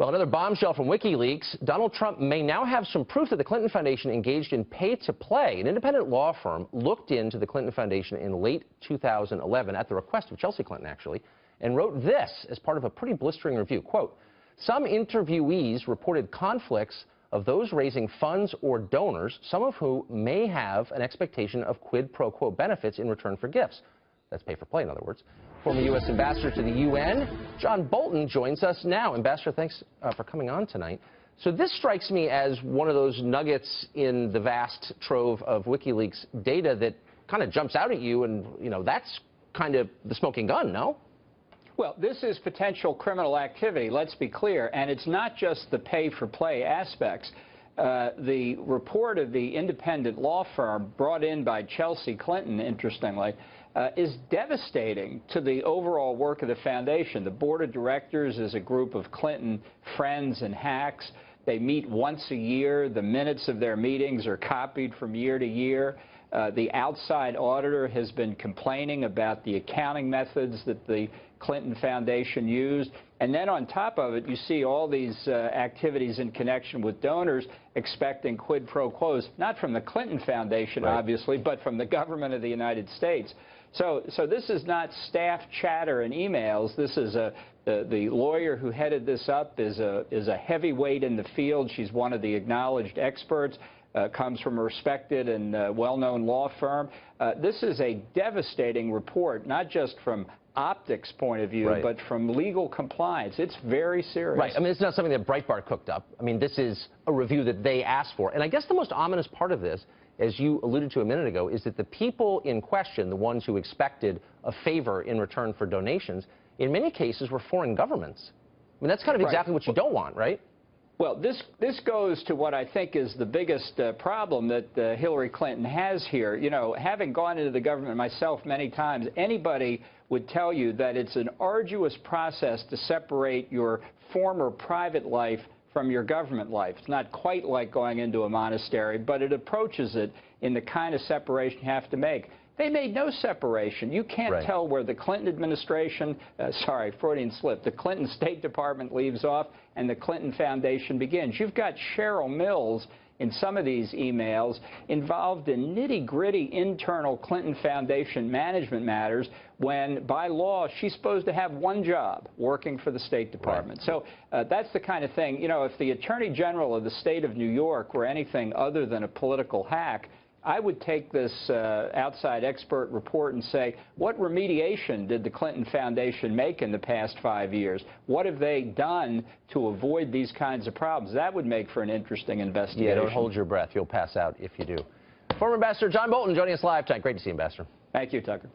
Well, another bombshell from WikiLeaks. Donald Trump may now have some proof that the Clinton Foundation engaged in pay-to-play. An independent law firm looked into the Clinton Foundation in late 2011 at the request of Chelsea Clinton, actually, and wrote this as part of a pretty blistering review. Quote, some interviewees reported conflicts of those raising funds or donors, some of whom may have an expectation of quid pro quo benefits in return for gifts. That's pay for play, in other words. Former U.S. Ambassador to the UN, John Bolton, joins us now. Ambassador, thanks for coming on tonight. So this strikes me as one of those nuggets in the vast trove of WikiLeaks data that kind of jumps out at you, and, you know, that's kind of the smoking gun, no? Well, this is potential criminal activity, let's be clear, and it's not just the pay-for-play aspects. The report of the independent law firm brought in by Chelsea Clinton, interestingly, is devastating to the overall work of the foundation. The board of directors is a group of Clinton friends and hacks. They meet once a year. The minutes of their meetings are copied from year to year. The outside auditor has been complaining about the accounting methods that the Clinton Foundation used. And then on top of it, you see all these activities in connection with donors expecting quid pro quos, not from the Clinton Foundation, right, obviously, but from the government of the United States. So this is not staff chatter and emails. This is the lawyer who headed this up is a heavyweight in the field. She's one of the acknowledged experts. Comes from a respected and well-known law firm. This is a devastating report, not just from optics point of view, right, but from legal compliance. It's very serious. Right. I mean, it's not something that Breitbart cooked up. I mean, this is a review that they asked for. And I guess the most ominous part of this, as you alluded to a minute ago, is that the people in question, the ones who expected a favor in return for donations, in many cases were foreign governments. I mean, that's kind of exactly what you don't want, right? Well, this goes to what I think is the biggest problem that Hillary Clinton has here. You know, having gone into the government myself many times, anybody would tell you that it's an arduous process to separate your former private life from your government life. It's not quite like going into a monastery, but it approaches it in the kind of separation you have to make. They made no separation. You can't tell where the Clinton administration, sorry, Freudian slip, the Clinton State Department leaves off and the Clinton Foundation begins. You've got Cheryl Mills in some of these emails involved in nitty-gritty internal Clinton Foundation management matters when, by law, she's supposed to have one job, working for the State Department. Right. So that's the kind of thing, you know, if the Attorney General of the state of New York were anything other than a political hack, I would take this outside expert report and say, what remediation did the Clinton Foundation make in the past 5 years? What have they done to avoid these kinds of problems? That would make for an interesting investigation. Yeah, don't hold your breath. You'll pass out if you do. Former Ambassador John Bolton joining us live tonight. Great to see you, Ambassador. Thank you, Tucker.